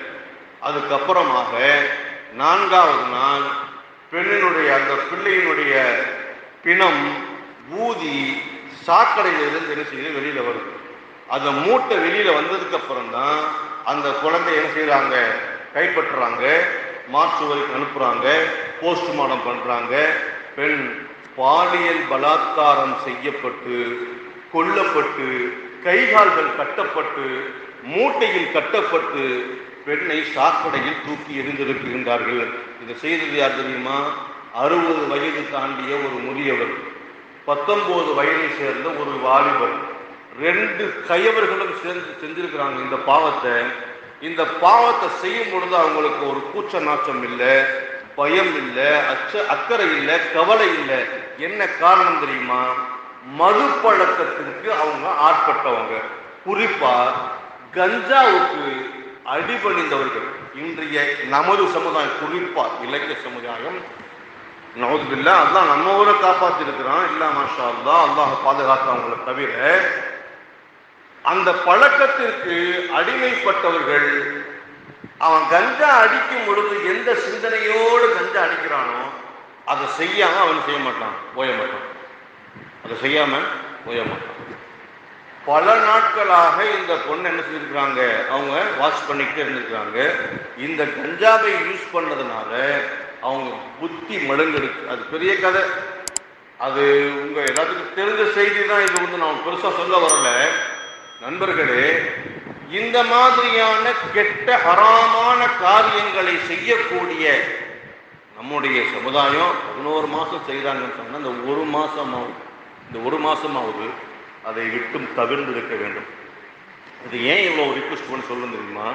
அதுக்கப்புறமாக 4ஆவது நாள் பெண்ணினுடைய அந்த பிள்ளையினுடைய பிணம் ஊதி சாக்கடையிலிருந்து என்ன செய்யுது, வெளியில வருது. அந்த மூட்டை வெளியில வந்ததுக்கு அப்புறம் தான் அந்த குழந்தை என்ன செய்யறாங்க, கைப்பற்றுறாங்க, மாற்றுவதற்கு அனுப்புறாங்க, போஸ்ட்மார்ட்டம் பண்றாங்க. பெண் பாலியல் பலாத்காரம் செய்யப்பட்டு கொல்லப்பட்டு கைகால்கள் கட்டப்பட்டு மூட்டையில் கட்டப்பட்டு பெண்ணை சாக்கடையில் தூக்கி எறிந்திருக்கின்றார்கள். இதை செய்தது யார் தெரியுமா? 60 வயது தாண்டிய ஒரு முதியவர், 19 வயதை சேர்ந்த ஒரு வாலிபர், 2 கயவர்களும் சேர்ந்து செஞ்சிருக்கிறாங்க இந்த பாவத்தை. இந்த பாவத்தை செய்யும் பொழுது அவங்களுக்கு ஒரு கூச்ச நாச்சம் இல்லை, பயம் இல்லை, அக்கறை இல்லை, கவலை இல்லை. என்ன காரணம் தெரியுமா? மது பழக்கத்திற்கு அவங்க ஆட்பட்டவங்க, குறிப்பா கஞ்சாவுக்கு அடிபணிந்தவர்கள் இன்றைய நமது சமுதாயம், குறிப்பா இளைஞ சமுதாயம். நவுதுபில்லா, அல்லாஹ் நம்ம ஊரை காப்பாத்தி இருக்கிறான். இல்ல மாஷா அல்லாஹ், அல்லாஹ் பாதுகாத்தவங்களை தவிர அந்த பழக்கத்திற்கு அடிமைப்பட்டவர்கள். அவன் கஞ்சா அடிக்கும் பொழுது எந்த சிந்தனையோடு கஞ்சா அடிக்கிறானோ அதை செய்யாம அவன் செய்ய மாட்டான், போய மாட்டான். அதை செய்யாம போய மாட்டான். பல நாட்களாக இந்த பொண்ணு என்ன செஞ்சிருக்கிறாங்க, அவங்க வாஷ் பண்ணிக்கிட்டே இருந்திருக்கிறாங்க. இந்த கஞ்சாவை யூஸ் பண்ணதுனால அவங்க புத்தி மழுங்கெடுக்கு. அது பெரிய கதை, அது உங்க எல்லாத்துக்கும் தெரிஞ்ச செய்தி தான். இது வந்து நான் பெருசா சொல்ல வரல. நண்பர்களே, இந்த மாதிரியான கெட்ட ஹராமான காரியங்களை செய்யக்கூடிய நம்முடைய சமுதாயம் 11 மாசம் செய்கிறாங்கன்னு சொன்னா, இந்த ஒரு மாசமாவது அதை விட்டும் தவிர்ந்து இருக்க வேண்டும். இது ஏன் இவ்வளவு ரிக்வெஸ்ட் பண்ணி சொல்ல தெரியுமா?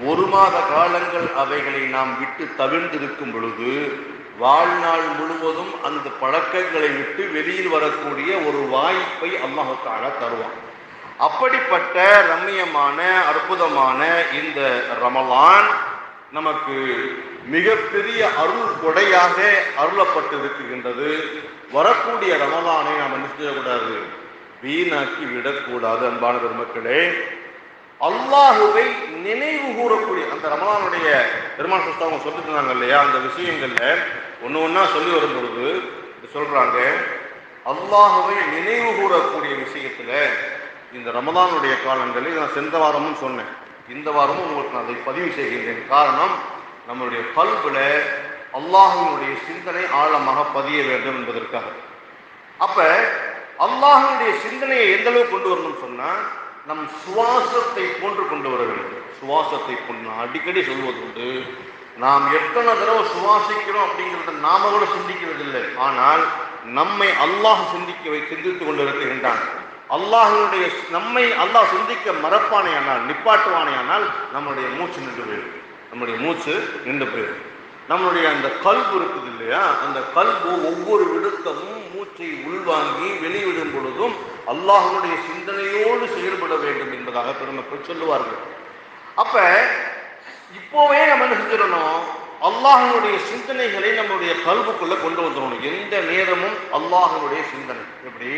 1 மாத காலங்கள் அவைகளை நாம் விட்டு தவிர்ந்திருக்கும் பொழுது வாழ்நாள் முழுவதும் அந்த பழக்கங்களை விட்டு வெளியில் வரக்கூடிய ஒரு வாய்ப்பை அல்லாஹ் தஆலா தருவான். அப்படிப்பட்ட ரம்மியமான அற்புதமான இந்த ரமலான் நமக்கு மிகப்பெரிய அருள் கொடையாக அருளப்பட்டிருக்கின்றது. வரக்கூடிய ரமலானை நாம் என்ன செய்யக்கூடாது, வீணாக்கி விடக்கூடாது. அன்பான பெருமக்களே, அல்லாஹுவை நினைவு கூறக்கூடிய அந்த ரமலானுடைய பெருமாள் அவங்க சொல்லிட்டு இருந்தாங்க இல்லையா, அந்த விஷயங்கள்ல ஒன்று ஒன்றா சொல்லி வரும்பொழுது சொல்றாங்க, அல்லாஹுவை நினைவு கூறக்கூடிய விஷயத்துல இந்த ரமலானுடைய காலங்களில் நான் சென்ற வாரமும் சொன்னேன், இந்த வாரமும் உங்களுக்கு நான் அதை பதிவு செய்கின்றேன். காரணம், நம்மளுடைய கல்புல அல்லாஹுடைய சிந்தனை ஆழமாக பதிய வேண்டும் என்பதற்காக. அப்ப அல்லாஹுடைய சிந்தனையை எந்த அளவுக்கு கொண்டு வரணும்னு சொன்னா, நம் சுவாசத்தை போன்று கொண்டு வர வேண்டும். சுவாசத்தை போன்று நான் அடிக்கடி சொல்வது உண்டு. நாம் எத்தனை தடவை சுவாசிக்கிறோம் அப்படிங்கிறத நாம கூட சிந்திக்கிறது இல்லை. ஆனால் நம்மை அல்லாஹ் சிந்தித்துக் கொண்டு இருக்கின்றான். அல்லாஹுடைய நம்மை அல்லாஹ் சிந்திக்க மறப்பானையானால், நிப்பாட்டுவானையானால் நம்முடைய மூச்சு நின்று போயிடும். நம்முடைய மூச்சு நின்று போயிடும். நம்மளுடைய அந்த கல்பு இருக்குது இல்லையா, அந்த கல்பு ஒவ்வொரு விடுத்தமும் மூச்சை உள்வாங்கி வெளிவிடும் பொழுதும் அல்லாஹுடைய சிந்தனையோடு செயல்பட வேண்டும் என்பதாக பெருமக்கள் சொல்லுவார்கள். அப்ப இப்போவே நம்ம என்ன செஞ்சிடணும், அல்லாஹுடைய சிந்தனைகளை நம்மளுடைய கல்புக்குள்ள கொண்டு வந்துடணும். எந்த நேரமும் அல்லாஹுடைய சிந்தனை. எப்படி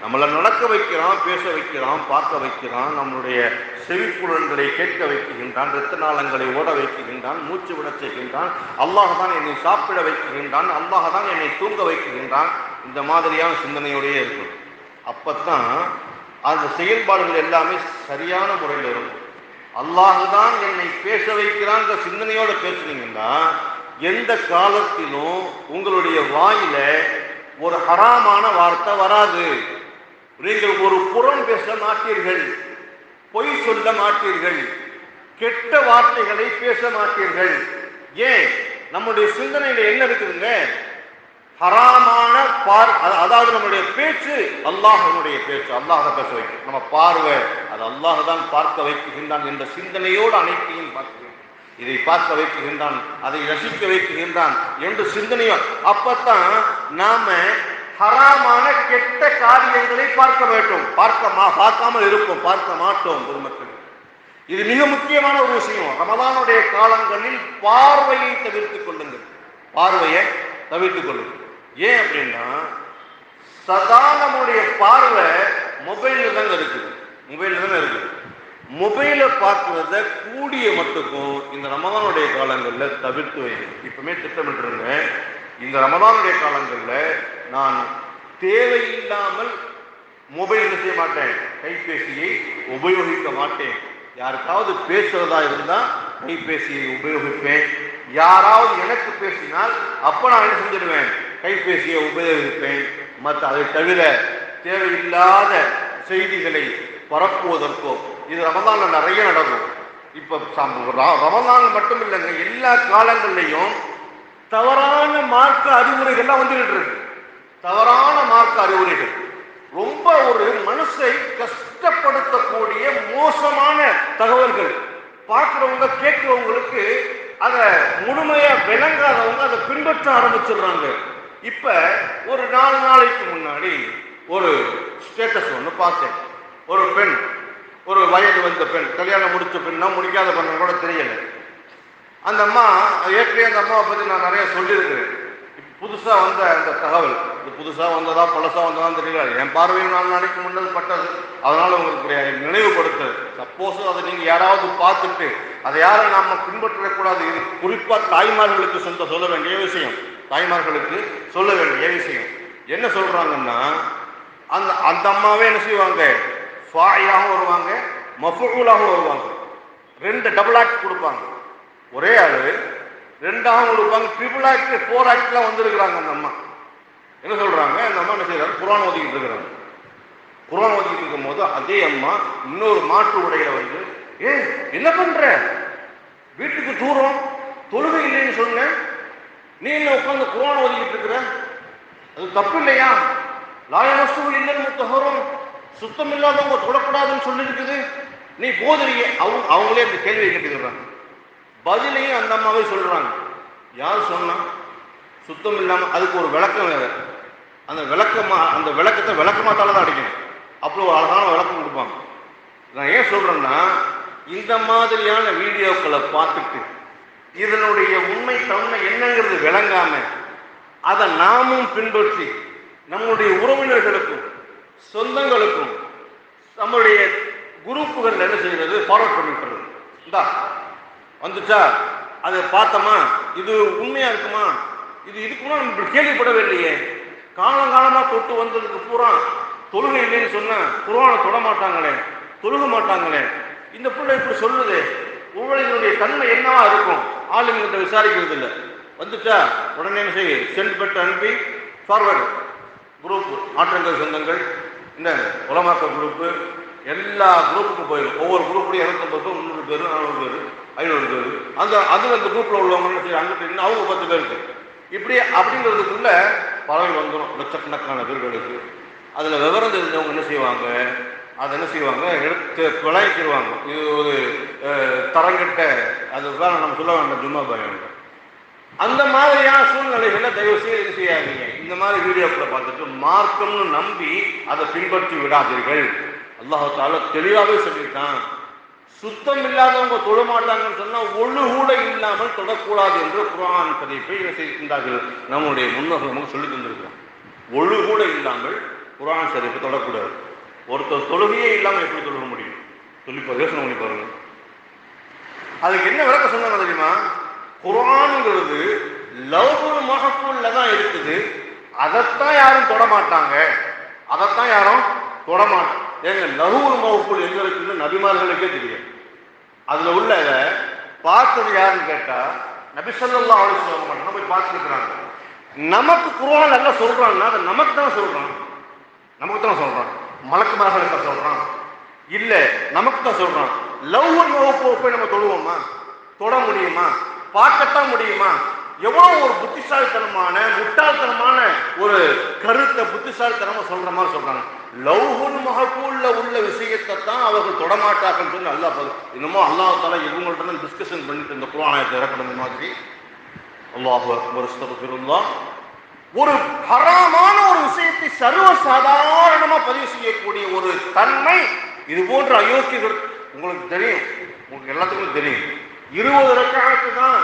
நம்மளை நடக்க வைக்கிறான், பேச வைக்கிறான், பார்க்க வைக்கிறான், நம்மளுடைய செவிப்புலன்களை கேட்க வைக்கின்றான், இரத்த நாளங்களை ஓட வைக்கின்றான், மூச்சு விட செய்கின்றான். அல்லாஹ் தான் என்னை சாப்பிட வைக்கின்றான், அல்லாஹ் தான் என்னை தூங்க வைக்கின்றான். இந்த மாதிரியான சிந்தனையோடையே இருக்கும். அப்பத்தான் அந்த செயல்பாடுகள் எல்லாமே சரியான முறையில் இருக்கும். அல்லாஹ் தான் என்னை பேச வைக்கிறான் சிந்தனையோட பேசுனீங்கன்னா எந்த காலத்திலும் உங்களுடைய வாயில ஒரு ஹராமான வார்த்தை வராது. நீங்கள் ஒரு புறம் பேச மாட்டீர்கள், பொய் சொல்ல மாட்டீர்கள், கெட்ட வார்த்தைகளை பேச மாட்டீர்கள். ஏன்? நம்முடைய சிந்தனையில என்ன இருக்குதுங்க, ஹராமான அதாவது நம்முடைய பேச்சு அல்லாஹ்வுடைய பேச்சு, அல்லாஹ் பேச வைக்கும். நம்ம பார்வை அது அல்லாஹ் தான் பார்க்க வைக்கின்றான் என்ற சிந்தனையோடு அனைத்தையும் பார்க்க, இதை பார்க்க வைக்கின்றான், அதை ரசிக்க வைக்கின்றான் என்று சிந்தனையோ, அப்பத்தான் நாம ஹராமான கெட்ட காரியங்களை பார்க்க வேண்டும். பார்க்காமல் இருப்போம், பார்க்க மாட்டோம். பெருமக்கள், இது மிக முக்கியமான ஒரு விஷயம். ரமலானுடைய காலங்களில் பார்வையை தவிர்த்துக் கொள்ளுங்கள், பார்வையை தவிர்த்துக் கொள்ளுங்கள். ஏன் அப்படின்னா, சதா நம்முடைய பார்வை மொபைல்ல தாங்க இருக்குது, மொபைல பார்க்கறத கூடிய மட்டுக்கும் இந்த ரமலானுடைய காலங்களில் தவிர்த்து வைங்க. இப்பவுமே திட்டமிட்டுருங்க, இந்த ரமலானுடைய காலங்களில் நான் தேவையில்லாமல் மொபைல் செய்ய மாட்டேன், கைபேசியை உபயோகிக்க மாட்டேன். யாருக்காவது பேசுறதா இருந்தா கைபேசியை உபயோகிப்பேன். யாராவது எனக்கு பேசினால் அப்ப நான் என்ன செஞ்சிடுவேன், கைபேசியை உபயோகிப்பேன். மற்ற அதை தவிர தேவையில்லாத செய்திகளை பரப்புவதற்கோ, இது ரமலான்ல நிறைய நடக்கும். இப்ப ரமலான் மட்டும் இல்லைங்க, எல்லா காலங்கள்லையும் தவறான மார்க்க அறிவுரைகள்லாம் வந்துகிட்டு இருக்கு. தவறான மார்க்க அறிவுரைகள் ரொம்ப ஒரு மனசை கஷ்டப்படுத்தக்கூடிய மோசமான தகவல்கள். பார்க்கிறவங்க கேட்கிறவங்களுக்கு அதை முழுமையா விளங்காதவங்க அதை பின்பற்ற ஆரம்பிச்சிடுறாங்க. இப்ப ஒரு 4 நாளைக்கு முன்னாடி ஒரு ஸ்டேட்டஸ் ஒன்று பார்த்தேன். ஒரு பெண், ஒரு வயது வந்த பெண், கல்யாணம் முடிச்ச பெண்ணா முடிக்காத பெண்ணா கூட தெரியல. அந்த அம்மா ஏற்கனவே அந்த அம்மாவை பற்றி நான் நிறைய சொல்லியிருக்கிறேன். புதுசாக வந்த அந்த தகவல், இது புதுசாக வந்ததா பழசாக வந்ததான்னு தெரியல. என் பார்வையில் 4 நாளைக்கு முன்னது பட்டது, அதனால உங்களுக்கு நினைவுபடுத்து. சப்போஸ் அதை நீங்கள் யாராவது பார்த்துட்டு அதை யாரும் நாம் பின்பற்றக்கூடாது. இது குறிப்பாக தாய்மார்களுக்கு சொல்ல வேண்டிய விஷயம், தாய்மார்களுக்கு சொல்ல வேண்டிய விஷயம். என்ன சொல்றாங்கன்னா, அந்த அந்த அம்மாவே என்ன செய்வாங்க, ஃபாயிலாகவும் வருவாங்க, மஃபூலாகவும் வருவாங்க. 2 டபுள் ஆக்ட் கொடுப்பாங்க. ஒரே ஆளு 2ஆகவும் கொடுப்பாங்க. ட்ரிபிள் ஆக்ட் 4 ஆக்ட்லாம் வந்திருக்கிறாங்க. அந்த அம்மா என்ன சொல்றாங்க, அந்த அம்மா என்ன செய்யறாங்க, குர்ஆன் ஓதிக்கிட்டு இருக்கிறாங்க. குர்ஆன் ஓதிக்கிட்டு இருக்கும் போது அதே அம்மா இன்னொரு மாற்று உடையில வந்து, என்ன பண்ற, வீட்டுக்கு தூரம், தொழுகை இல்லைன்னு சொன்ன, நீ என்ன உட்காந்து குர்ஆன் ஓதிக்கிட்டு இருக்கிற, அது தப்பு இல்லையா, லாயமஸ்ஸூல் இல்லல் முத்தஹரும், சுத்தம் இல்லாதவங்க தொடக்கூடாதுன்னு சொல்லி இருக்குது, நீ போதிரிய. அவங்களே அந்த கேள்வியை கேட்டுக்கிறாங்க. பதிலையும் அந்த அம்மாவே சொல்றாங்க. யார் சொன்னா, சுத்தம் இல்லாம அதுக்கு ஒரு விளக்கம் வேற. அந்த விளக்கத்தை விளக்கமாத்தால தான் அடிக்கணும். அப்படி ஒரு அழகான விளக்கம் கொடுப்பாங்க. நான் ஏன் சொல்றேன்னா, இந்த மாதிரியான வீடியோக்களை பார்த்துட்டு இதனுடைய உண்மை தன்மை என்னங்கிறது விளங்காம அதை நாமும் பின்பற்றி நம்முடைய உறவினர்களுக்கும் சொந்தங்களுக்கும் நம்முடைய குரூப்புகள் என்ன செய்கிறது, ஃபார்வர்ட் பண்ணிட்டு இந்தா வந்துச்சா, அதை பார்த்தோமா, இது உண்மையா இருக்குமா, இது இதுக்குன்னா நம்ம கேள்விப்படவே இல்லையே, காலங்காலமா தொட்டு வந்ததுக்கு பூரா தொழுகை இல்லைன்னு சொன்னா குர்ஆனை தொட மாட்டாங்களே, தொழுக மாட்டாங்களே, இந்த பிள்ளை இப்படி சொல்லுது, உங்களுடைய தன்மை என்னவா இருக்கும், ஆளுங்கிட்ட விசாரிக்கிறது இல்லை. வந்துச்சா உடனே என்ன செய்ய, சென்ட் பெற்று அனுப்பி ஃபார்வர்டு குரூப், ஆற்றங்கள் சொந்தங்கள், இந்த உலமாக்க குரூப்பு, எல்லா குரூப்புக்கும் போயிடும். ஒவ்வொரு குரூப்லையும் 250 பேர் 300 பேர் 400 பேர், அந்த குரூப்ல உள்ளவங்க அங்கிட்டு அவங்க 10 பேருக்கு, இப்படி அப்படிங்கிறதுக்குள்ள பறவை வந்துடும் லட்சக்கணக்கான பேர்களுக்கு. அதுல விவரம் தெரிஞ்சவங்க என்ன செய்வாங்க, அதை என்ன செய்வாங்க, எடுத்து விளைவிச்சிருவாங்க. இது ஒரு தரங்கட்ட, அது வேற நம்ம சொல்ல வேண்டாம், ஜும்மா பயம். அந்த மாதிரியான சூழ்நிலைகளை தயவு செய்து செய்யாதீங்க. இந்த மாதிரி வீடியோக்களை பார்த்துட்டு மார்க்கம்னு நம்பி அதை பின்பற்றி விடாதீர்கள். அல்லாஹ் தஆலா தெளிவாகவே சொல்லிட்டான், சுத்தம் இல்லாதவங்க தொழ மாட்டாங்கன்னு சொன்னா ஒழு கூட இல்லாமல் தொடக்கூடாது என்று குர்ஆன் பதிப்பை செய்கின்றார்கள். நம்முடைய முன்னோர்கள் நமக்கு சொல்லி தந்திருக்கிறோம். ஒழு கூட இல்லாமல் குர்ஆன் ஷரீஃபை தொடக்கூடாது. ஒருத்தர் தொழுகையே இல்லாமல் எப்படி தொழுக முடியும், சொல்லி யோசனை பண்ணி பாருங்க. அதுக்கு என்ன விளக்கம் சொன்னாங்க தெரியுமா, குர்ஆன்ங்கிறது லவ்ஹுல் மஹ்ஃபூல்ல தான் இருக்குது, அதைத்தான் யாரும் தொடமாட்டாங்க, அதைத்தான் யாரும் தொடமாட்டாங்க. ஏங்க லவ்ஹுல் மஹ்ஃபூல் எங்க இருக்குன்னு நபிமார்களுக்கே தெரியும். அதுல உள்ள பார்த்தது யாருன்னு கேட்டா நபி ஸல்லல்லாஹு அலைஹி வஸல்லம் மட்டும் போய் பார்த்துருக்கிறாங்க. நமக்கு குர்ஆன் எல்லாம் சொல்றான்னா அதை நமக்கு தான் சொல்றான், நமக்கு தான் சொல்றான், மலக்குமார்களுக்கு சொல்றான் இல்ல, நமக்கு தான் சொல்றான். லவ்ஹுல் மஹ்ஃபூல் போய் நம்ம தொழுவோமா, தொட முடியுமா, பார்க்கத்தான் முடியுமா? எவ்வளவு ஒரு புத்திசாலித்தனமான முட்டாள்தனமான ஒரு கருத்தை புத்திசாலித்தனமா சொல்ற மாதிரி சொல்றாங்க. லவ்ஹுல் மஹ்ஃபூல்ல உள்ள விஷயத்தை தான் அவர்கள் தொடமாட்டார்கள் சொல்லி அல்லாஹ் இன்னமும் அல்லாஹ் தஆலா இவங்கள்ட்ட தான் டிஸ்கஷன் பண்ணிட்டு இந்த குர்ஆன் ஆயத்தை இறக்கணும் மாதிரி. அல்லாஹு அக்பர், அஸ்தக்ஃபிருல்லாஹ். ஒரு ஹராமான ஒரு விஷயத்தை சர்வ சாதாரணமா பதிவு செய்யக்கூடிய ஒரு தன்மை இது போன்ற அயோக்கியர்கள் உங்களுக்கு தெரியும், உங்களுக்கு எல்லாத்துக்கும் தெரியும். 20 ரக்காத்து தான்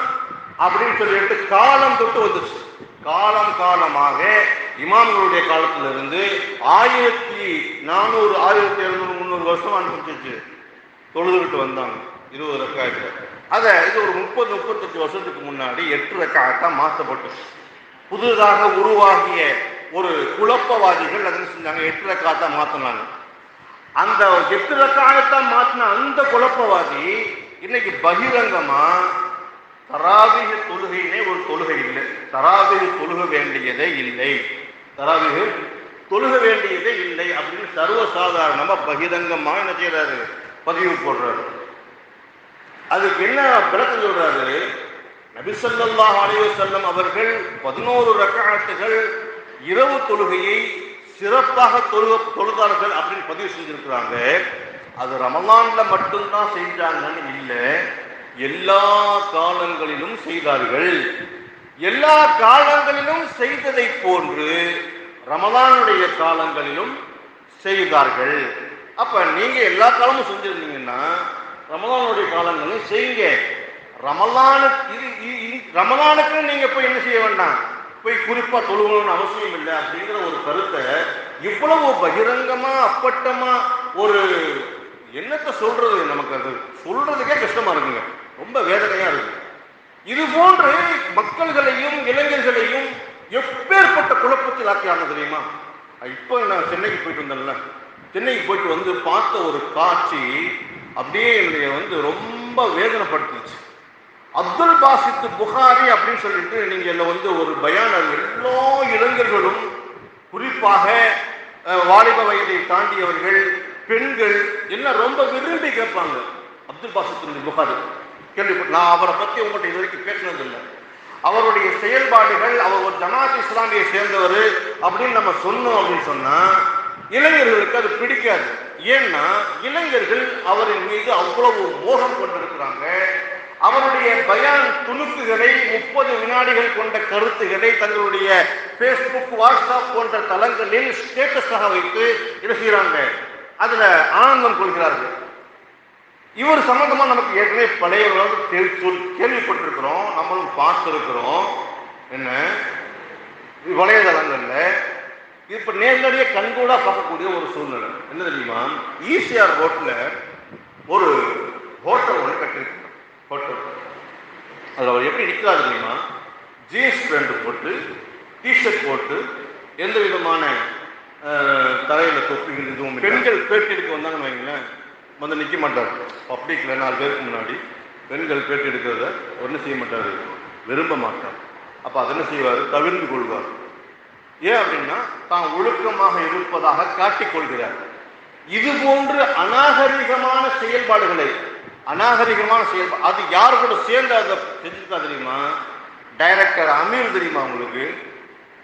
அப்படின்னு சொல்லிட்டு காலம் தொட்டு வந்துச்சு. காலம் காலமாக இமாம்களுடைய காலத்திலிருந்து 1400 1700 300 வருஷம் அனுப்பிச்சு தொழுதுகிட்டு வந்தாங்க 20 ரக்காத்து. அதை இது ஒரு 30-35 வருஷத்துக்கு முன்னாடி 8 ரக்காத்தா மாற்றப்பட்டு புதுதாக உருவாகிய ஒரு குழப்பவாதிகள் அதை செஞ்சாங்க, 8 ரக்காத்தா மாத்தினாங்க. அந்த 8 ரக்காத்தா மாத்தின அந்த குழப்பவாதி இன்னைக்கு பகிரங்கமா தராவீஹ் தொழுகையினே ஒரு தொழுகை இல்லை, தராவீஹ் தொழுக வேண்டியதே இல்லை, தராவீஹ் தொழுக வேண்டியதே இல்லை அப்படின்னு சர்வசாதாரணமா பகிரங்கமா என்ன செய்யறாரு, பதிவு போடுறாரு. அதுக்கு என்ன விளக்கம் சொல்றாரு, நபி ஸல்லல்லாஹு அலைஹி வஸல்லம் அவர்கள் 11 ரக்காத்துகள் இரவு தொழுகையை சிறப்பாக தொழுதார்கள் அப்படின்னு பதிவு செஞ்சிருக்கிறாங்க. அது ரமலான்ல மட்டும்தான் செஞ்சாங்கன்னு இல்லை, எல்லா காலங்களிலும் செய்தார்கள். எல்லா காலங்களிலும் செய்ததை போன்று ரமலானுடைய காலங்களிலும் செய்தார்கள். அப்ப நீங்க எல்லா காலமும் செஞ்சிருந்தீங்கன்னா ரமலானுடைய காலங்களும் செய்யுங்க. ரமலானுக்கு நீங்க போய் என்ன செய்ய வேண்டாம், போய் குறிப்பா தொழுகணும்னு அவசியம் இல்லை அப்படிங்கிற ஒரு கருத்தை இவ்வளவு பகிரங்கமா அப்பட்டமா ஒரு என்னத்தை சொல்றது, நமக்கு அது சொல்றதுக்கே கஷ்டமா இருக்குங்க, ரொம்ப வேதனையா இருக்கு. இது போன்று மக்கள்களையும் இளைஞர்களையும் எப்பேற்பட்ட குழப்பத்தில் ஆக்கியாங்க தெரியுமா? இப்போ நான் சென்னைக்கு போயிட்டு வந்தேன்ல, சென்னைக்கு போயிட்டு வந்து பார்த்த ஒரு காட்சி அப்படியே என்னுடைய ரொம்ப வேதனைப்படுத்துச்சு. அப்துல் பாசித் புகாரி அப்படின்னு சொல்லிட்டு நீங்க ஒரு பயானர், எல்லா இளைஞர்களும் குறிப்பாக வாலிப வயதை தாண்டியவர்கள், பெண்கள் எல்லாம் ரொம்ப விரும்பி கேட்பாங்க அப்துல் பாசித் புகாரி. கேள்விப்பட்ட நான் அவரை பத்தி உங்கள்கிட்ட இது வரைக்கும் பேசினதில்லை. அவருடைய செயல்பாடுகள், அவர் ஒரு ஜமாத் இஸ்லாமியை சேர்ந்தவர் அப்படின்னு நம்ம சொன்னோம் அப்படின்னு சொன்னா இளைஞர்களுக்கு அது பிடிக்காது. ஏன்னா இளைஞர்கள் அவரின் மீது அவ்வளவு மோகம் கொண்டிருக்கிறாங்க. அவருடைய பயான் துணுக்குகளை 30 வினாடிகள் கொண்ட கருத்துக்களை தங்களுடைய பேஸ்புக், வாட்ஸ்அப் போன்ற தளங்களில் ஸ்டேட்டஸாக வைத்து என்ன செய்யறாங்க, அதுல ஆனந்தம் கொள்கிறார்கள். இவர் சம்பந்தமா நமக்கு ஏற்கனவே பழைய கேள்விப்பட்டிருக்கிறோம், நம்மளும் பார்த்திருக்கிறோம். என்ன வலைதளங்கள்ல இப்ப நேரடியாக கண்கூடா பார்க்கக்கூடிய ஒரு சூழ்நிலை என்ன தெரியுமா? ஈசிஆர் ரோட்ல ஒரு ஹோட்டல் ஒன்று கட்டிருக்கு. ஹோட்டல் அதில் அவர் எப்படி நிற்கிறாரு தெரியுமா? ஜீன்ஸ் பேண்ட் போட்டு, டிஷர்ட் போட்டு, எந்த விதமான தலையில தொப்பிகள் இதுவும். பெண்கள் பேட்டி எடுக்க வந்தாங்கன்னு வைங்களேன், வந்து நிற்க மாட்டார். பப்ளிக்ல 4 பேருக்கு முன்னாடி பெண்கள் பேட்டி எடுக்கிறத ஒன்றும் செய்ய மாட்டார், விரும்ப மாட்டார். அப்போ அதை என்ன செய்வார், தவிர்த்து கொள்வார். ஏன் அப்படின்னா தான் ஒழுக்கமாக இருப்பதாக காட்டிக்கொள்கிறார். இது போன்று அநாகரிகமான செயல்பாடுகளை அது யாரு கூட சேர்ந்து அதை செஞ்சிருக்கா தெரியுமா? டைரக்டர் அமீர் தெரியுமா உங்களுக்கு?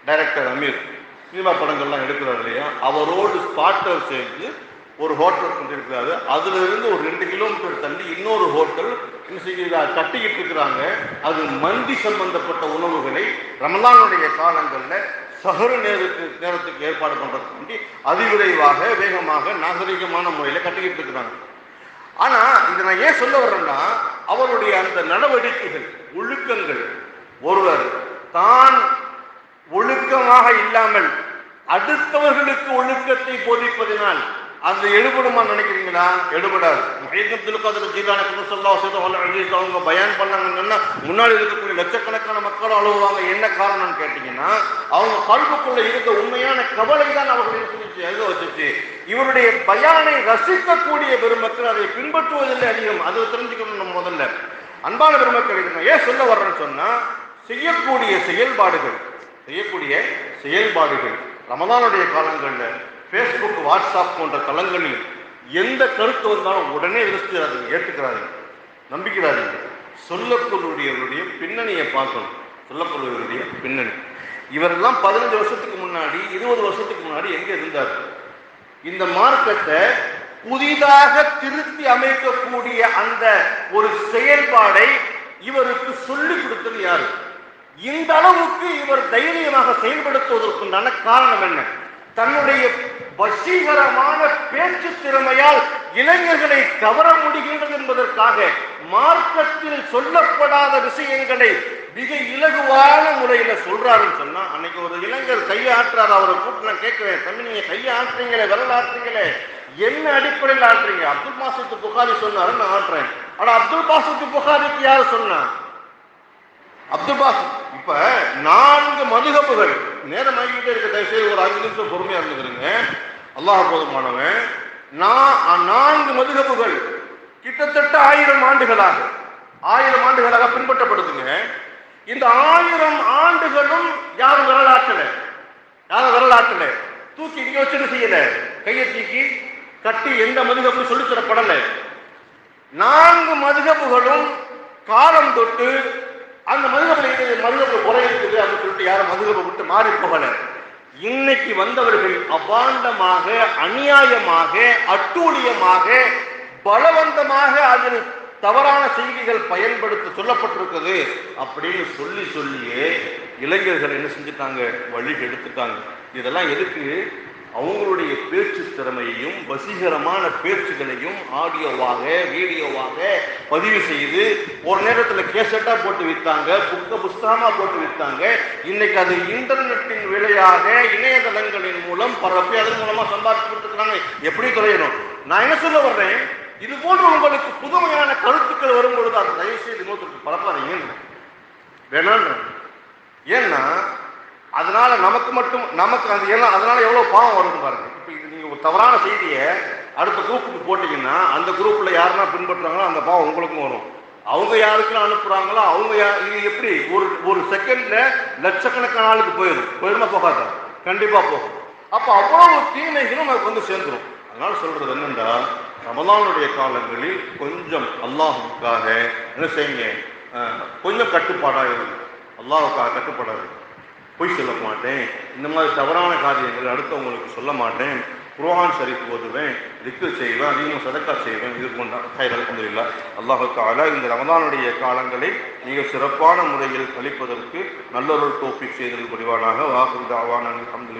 டைரக்டர் அமீர் சினிமா படங்கள்லாம் எடுக்கிறார் இல்லையா, அவரோடு ஸ்பாட்டர் சேர்ந்து ஒரு ஹோட்டல் கொண்டிருக்கிறாரு. அதுல இருந்து ஒரு 2 கிலோமீட்டர் தள்ளி இன்னொரு ஹோட்டல் என்ன செய்கிறார், கட்டிக்கிட்டு இருக்கிறாங்க. அது மந்தி சம்பந்தப்பட்ட உணவுகளை ரமலானுடைய காலங்கள்ல சஹரு நேரத்துக்கு ஏற்பாடு பண்றதுக்கு அதிவிரைவாக, வேகமாக, நாகரிகமான முறையில கட்டிக்கிட்டு இருக்கிறாங்க. ஆனா இதை நான் ஏன் சொல்ல வர்றேன்னா, அவருடைய அந்த நடவடிக்கைகள், ஒழுக்கங்கள், ஒருவர் தான் ஒழுக்கமாக இல்லாமல் அடுத்தவர்களுக்கு ஒழுக்கத்தை போதிப்பதினால் அது எடுபடுமா நினைக்கிறீங்களா? எடுபடாது. அவங்க பயான் பண்ணாங்கன்னா முன்னாடி இருக்கக்கூடிய லட்சக்கணக்கான மக்கள் அழுவாங்க. என்ன காரணம்னு கேட்டீங்கன்னா, அவங்க கல்விக்குள்ள இருந்த உண்மையான கவலை தான் அவர்கள் எழுத வச்சுச்சு. இவருடைய பயானை ரசிக்கக்கூடிய பெருமக்கள் அதை பின்பற்றுவதில்லை அதிகம். அதை தெரிஞ்சுக்கணும் நம்ம முதல்ல. அன்பான பெருமக்கள், இது ஏன் சொல்ல வர்றேன்னு சொன்னா, செய்யக்கூடிய செயல்பாடுகள் ரமலானுடைய காலங்களில் பேஸ்புக், வாட்ஸ்அப் போன்ற தளங்களில் எந்த கருத்து வந்தாலும் உடனே எதிர்க்கிறார்கள், ஏற்றுக்கிறார்கள், நம்பிக்கிறார்கள். சொல்லக்கூடியவருடைய பின்னணியை பார்க்கணும். சொல்லக்கூடியவருடைய பின்னணி. இவரெல்லாம் 15 வருஷத்துக்கு முன்னாடி, 20 வருஷத்துக்கு முன்னாடி எங்க இருந்தார்? இந்த மார்க்கத்தை புதிதாக திருத்தி அமைக்கக்கூடிய அந்த ஒரு செயல்பாடை இவருக்கு சொல்லிக் கொடுத்தது யாரு? இந்த அளவுக்கு இவர் தைரியமாக செயல்படுத்துவதற்குண்டான காரணம் என்ன? தன்னுடைய வசீகரமான பேச்சு திறமையால் இளைஞர்களை கவர முடிகின்றது என்பதற்காக மார்க்கத்தில் சொல்லப்படாத விஷயங்களை மிக இலகுவான முறையில சொல்றாருன்னு சொன்னா, அன்னைக்கு ஒரு இளைஞர் கையை ஆட்டுறாரு. அவரை கூப்பிட்டு நான் கேட்கிறேன், தம்பி நீங்க கையை ஆட்டுறீங்களே, விரல் ஆட்டுறீங்களே, என்ன அடிப்படையில் ஆட்டுறீங்க? அப்துல் பாசித் புகாரி சொன்னாரு, நான் ஆட்டுறேன். ஆனா அப்துல் பாசித் புகாரிக்கு யாரு சொன்னா? அப்துல் பாசித். இப்ப 4 மதுஹபுகள், நேரம் ஆகிக்கிட்டே இருக்க, தயவுசெய்து ஒரு 5 நிமிஷம் பொறுமையா இருந்துக்கிறீங்க. அல்லாஹ் போதுமானவன். 4 மதுஹபுகள் கிட்டத்தட்ட 1000 ஆண்டுகளாக பின்பற்றப்படுதுங்க. இந்த 1000 ஆண்டுகளும் யாரும் விரலாற்றல, தூக்கி இங்க வச்சுட்டு செய்யல, கையை தூக்கி கட்டி எந்த மதுஹபும் சொல்லித் தரப்படல. 4 மதுஹபுகளும் காலம் தொட்டு அந்த மதுஹபுல குறை இருக்குது அப்படின்னு சொல்லிட்டு யாரும் மதுஹபை விட்டு மாறி போகல. இன்னைக்கு வந்தவர்கள் அபாண்டமாக, அநியாயமாக, அட்டூழியமாக, பலவந்தமாக அதில் தவறான செய்திகள் பயன்படுத்த சொல்லப்பட்டிருக்குது அப்படின்னு சொல்லியே இளைஞர்கள் என்ன செஞ்சுட்டாங்க, வழி எடுத்துட்டாங்க. இதெல்லாம் எதுக்கு? அவங்களுடைய பேச்சு திறமையையும் வசீகரமான பேச்சுகளையும் ஆடியோவாக வீடியோவாக பதிவு செய்து ஒரு நேரத்தில் கேசட்டா போட்டு வித்தாங்க, புஸ்தகமா போட்டு வித்தாங்க. இன்னைக்கு அது இன்டர்நெட்டின் விலையாக இணையதளங்களின் மூலம் பரப்பி அதன் மூலமா சம்பாதிச்சு கொடுத்துருக்காங்க. எப்படி தொலையணும்? நான் என்ன சொல்ல வர்றேன், இது போன்று உங்களுக்கு புதுமையான கருத்துக்கள் வரும்பொழுது அந்த தயவு செய்து இன்னொருத்தருக்கு பரப்பாதீங்க வேணான்னு. ஏன்னா அதனால நமக்கு அது எல்லாம் அதனால எவ்வளவு பாவம் வருது பாருங்க. இப்ப இது நீங்க ஒரு தவறான செய்தியை அடுத்த குரூப்புக்கு போட்டீங்கன்னா அந்த குரூப்ல யாருன்னா பின்பற்றுறாங்களோ அந்த பாவம் உங்களுக்கும் வரும். அவங்க யாருக்கெல்லாம் அனுப்புறாங்களோ அவங்க இது எப்படி ஒரு செகண்ட்ல லட்சக்கணக்கான ஆளுக்கு போயிருமா? போகாத, கண்டிப்பா போகும். அப்ப அவ்வளவு தீமைகளும் நமக்கு வந்து சேர்ந்துடும். அதனால சொல்றது என்னன்னா, ரமலானுடைய காலங்களில் கொஞ்சம் அல்லாஹுக்காக என்ன செய்யுங்க, கொஞ்சம் கட்டுப்பாடாக இருக்கு. அல்லாஹுக்காக கட்டுப்பாடாக இருக்கு. பொய் சொல்ல மாட்டேன், இந்த மாதிரி தவறான காரியங்கள் அடுத்தவங்களுக்கு சொல்ல மாட்டேன், குர்ஆன் ஷரீஃப் ஓதுவேன், திக்ர் செய்வேன், அதிகமாக சதக்கா செய்வேன். இது போன்ற ஹைர் அல்ஹம்துலில்லாஹ். அல்லாஹ் தஆலா இந்த ரமலானுடைய காலங்களை மிக சிறப்பான முறையில் கழிப்பதற்கு நல்லொரு தௌஃபீக் செய்தல் புரிவானாக. வாஹிரு தஅவானா அல்ஹம்துலில்லாஹ்.